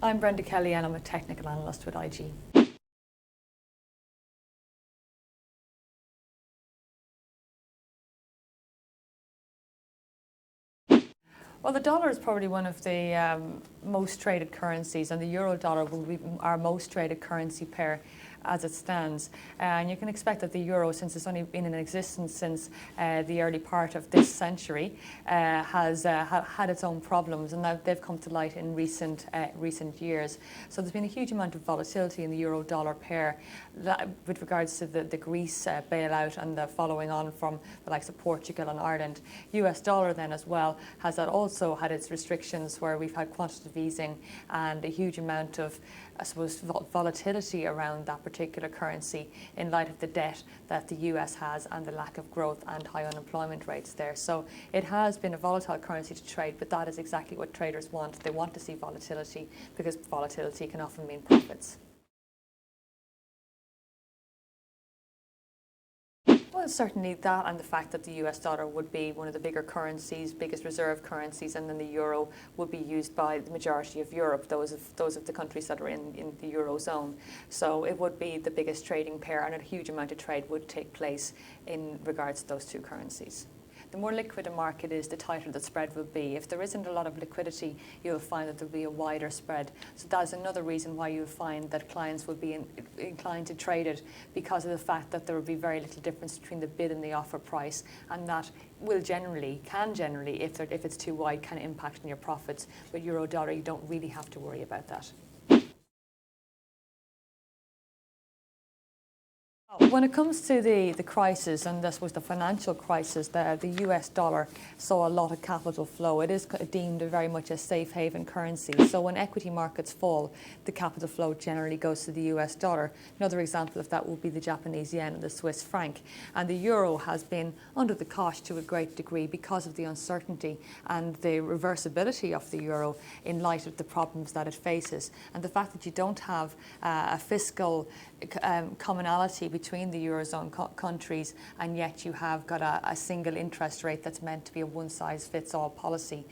I'm Brenda Kelly and I'm a technical analyst with IG. Well, the dollar is probably one of the most traded currencies, and the euro dollar will be our most traded currency pair as it stands. And you can expect that the euro, since it's only been in existence since the early part of this century, has had its own problems, and now they've come to light in recent years. So there's been a huge amount of volatility in the euro dollar pair with regards to the Greece bailout and the following on from the likes of Portugal and Ireland. US dollar then as well has also had its restrictions, where we've had quantitative easing and a huge amount of, I suppose, volatility around that particular currency in light of the debt that the US has and the lack of growth and high unemployment rates there. So it has been a volatile currency to trade, but that is exactly what traders want. They want to see volatility because volatility can often mean profits. Well, certainly that, and the fact that the US dollar would be one of the bigger currencies, biggest reserve currencies, and then the euro would be used by the majority of Europe, those of the countries that are in the eurozone. So it would be the biggest trading pair, and a huge amount of trade would take place in regards to those two currencies. The more liquid a market is, the tighter the spread will be. If there isn't a lot of liquidity, you'll find that there'll be a wider spread. So that's another reason why you'll find that clients will be inclined to trade it, because of the fact that there will be very little difference between the bid and the offer price, and that can generally, if it's too wide, can impact on your profits. With euro dollar, you don't really have to worry about that. When it comes to the crisis, and this was the financial crisis, the US dollar saw a lot of capital flow. It is deemed very much a safe haven currency. So when equity markets fall, the capital flow generally goes to the US dollar. Another example of that would be the Japanese yen and the Swiss franc. And the euro has been under the cosh to a great degree because of the uncertainty and the reversibility of the euro in light of the problems that it faces. And the fact that you don't have a fiscal commonality between the eurozone countries, and yet you have got a single interest rate that's meant to be a one-size-fits-all policy.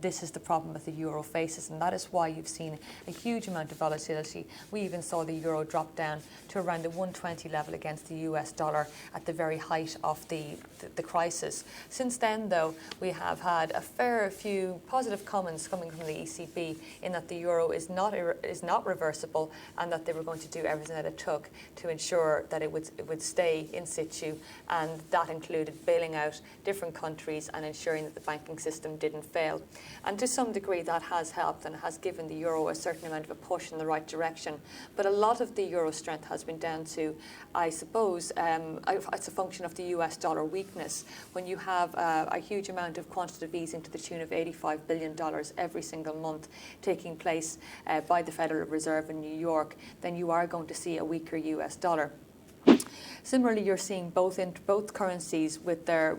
This is the problem that the euro faces, and that is why you've seen a huge amount of volatility. We even saw the euro drop down to around the 120 level against the US dollar at the very height of the crisis. Since then, though, we have had a fair few positive comments coming from the ECB in that the euro is not reversible, and that they were going to do everything that it took to ensure that it would stay in situ, and that included bailing out different countries and ensuring that the banking system didn't fail. And to some degree that has helped and has given the euro a certain amount of a push in the right direction. But a lot of the euro strength has been down to, I suppose, it's a function of the US dollar weakness. When you have a huge amount of quantitative easing to the tune of $85 billion every single month taking place by the Federal Reserve in New York, then you are going to see a weaker US dollar. Similarly, you're seeing both currencies with their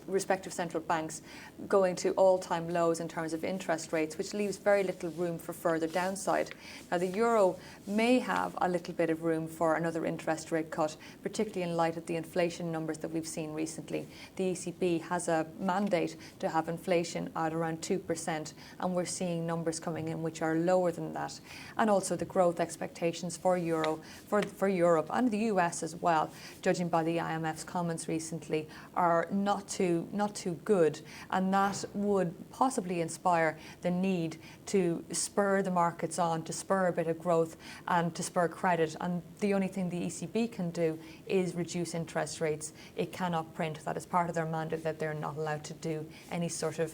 respective central banks going to all-time lows in terms of interest rates, which leaves very little room for further downside. Now, the euro may have a little bit of room for another interest rate cut, particularly in light of the inflation numbers that we've seen recently. The ECB has a mandate to have inflation at around 2%, and we're seeing numbers coming in which are lower than that. And also the growth expectations for Europe and the US as well, judging by the IMF's comments recently, are not too good, and that would possibly inspire the need to spur the markets on, to spur a bit of growth and to spur credit. And the only thing the ECB can do is reduce interest rates. It cannot print. That is part of their mandate, that they're not allowed to do any sort of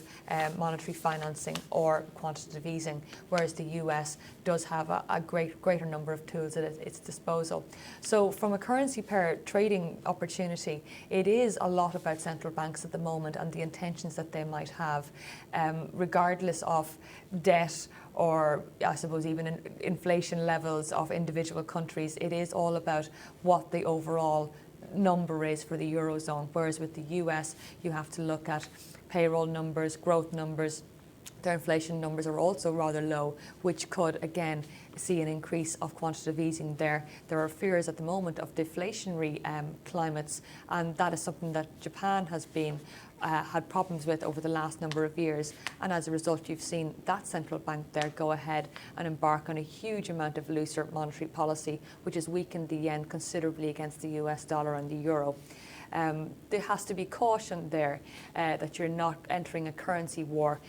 monetary financing or quantitative easing, whereas the US does have a greater number of tools at its disposal. So from a currency pair trading opportunity, it is a lot about central banks at the moment and the intentions that they might have, regardless of debt or, I suppose, even inflation levels of individual countries. It is all about what the overall number is for the Eurozone, whereas with the US, you have to look at payroll numbers, growth numbers, Their inflation numbers are also rather low, which could, again, see an increase of quantitative easing there. There are fears at the moment of deflationary climates, and that is something that Japan has been had problems with over the last number of years. And as a result, you've seen that central bank there go ahead and embark on a huge amount of looser monetary policy, which has weakened the yen considerably against the US dollar and the euro. There has to be caution there that you're not entering a currency war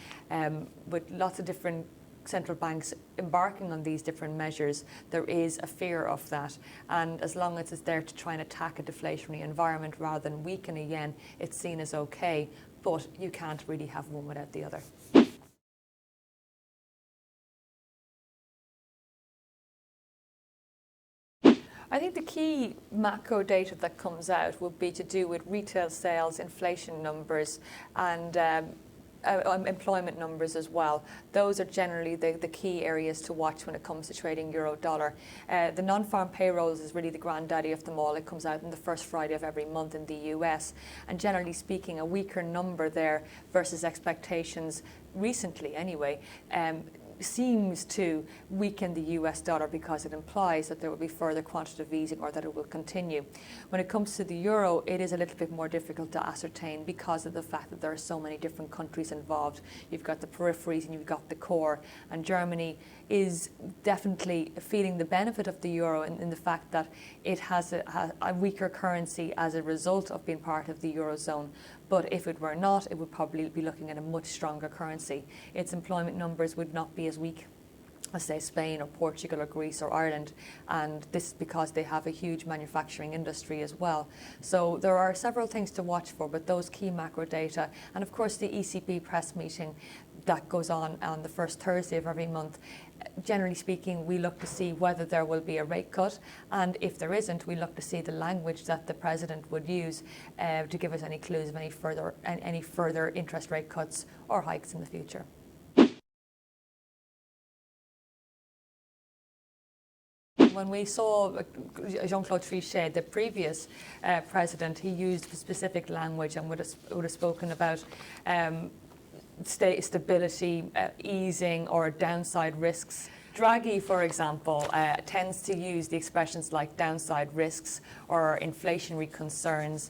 with lots of different central banks embarking on these different measures. There is a fear of that, and as long as it's there to try and attack a deflationary environment rather than weaken a yen, it's seen as okay, but you can't really have one without the other. I think the key macro data that comes out would be to do with retail sales, inflation numbers, and employment numbers as well. Those are generally the key areas to watch when it comes to trading euro dollar. The non-farm payrolls is really the granddaddy of them all. It comes out on the first Friday of every month in the US, and generally speaking, a weaker number there versus expectations recently anyway. Seems to weaken the US dollar because it implies that there will be further quantitative easing or that it will continue. When it comes to the euro, it is a little bit more difficult to ascertain because of the fact that there are so many different countries involved. You've got the peripheries and you've got the core, and Germany is definitely feeling the benefit of the euro in the fact that it has a weaker currency as a result of being part of the eurozone. But if it were not, it would probably be looking at a much stronger currency. Its employment numbers would not be as weak as, say, Spain or Portugal or Greece or Ireland, and this is because they have a huge manufacturing industry as well. So there are several things to watch for, but those key macro data, and of course the ECB press meeting that goes on the first Thursday of every month. Generally speaking, we look to see whether there will be a rate cut, and if there isn't, we look to see the language that the president would use to give us any clues of any further interest rate cuts or hikes in the future. When we saw Jean-Claude Trichet, the previous president, he used specific language and would have spoken about stability, easing, or downside risks. Draghi, for example, tends to use the expressions like downside risks or inflationary concerns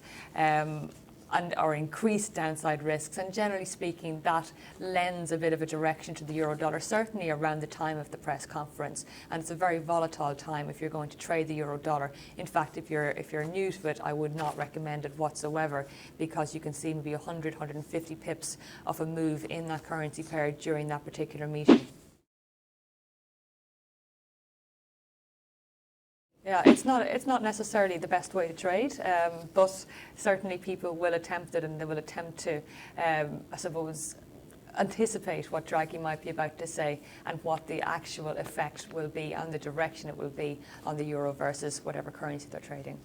or increased downside risks. And generally speaking, that lends a bit of a direction to the euro dollar, certainly around the time of the press conference. And it's a very volatile time if you're going to trade the euro dollar. In fact, if you're new to it, I would not recommend it whatsoever, because you can see maybe 100, 150 pips of a move in that currency pair during that particular meeting. Yeah, it's not necessarily the best way to trade, but certainly people will attempt it, and they will attempt to, I suppose, anticipate what Draghi might be about to say and what the actual effect will be and the direction it will be on the euro versus whatever currency they're trading.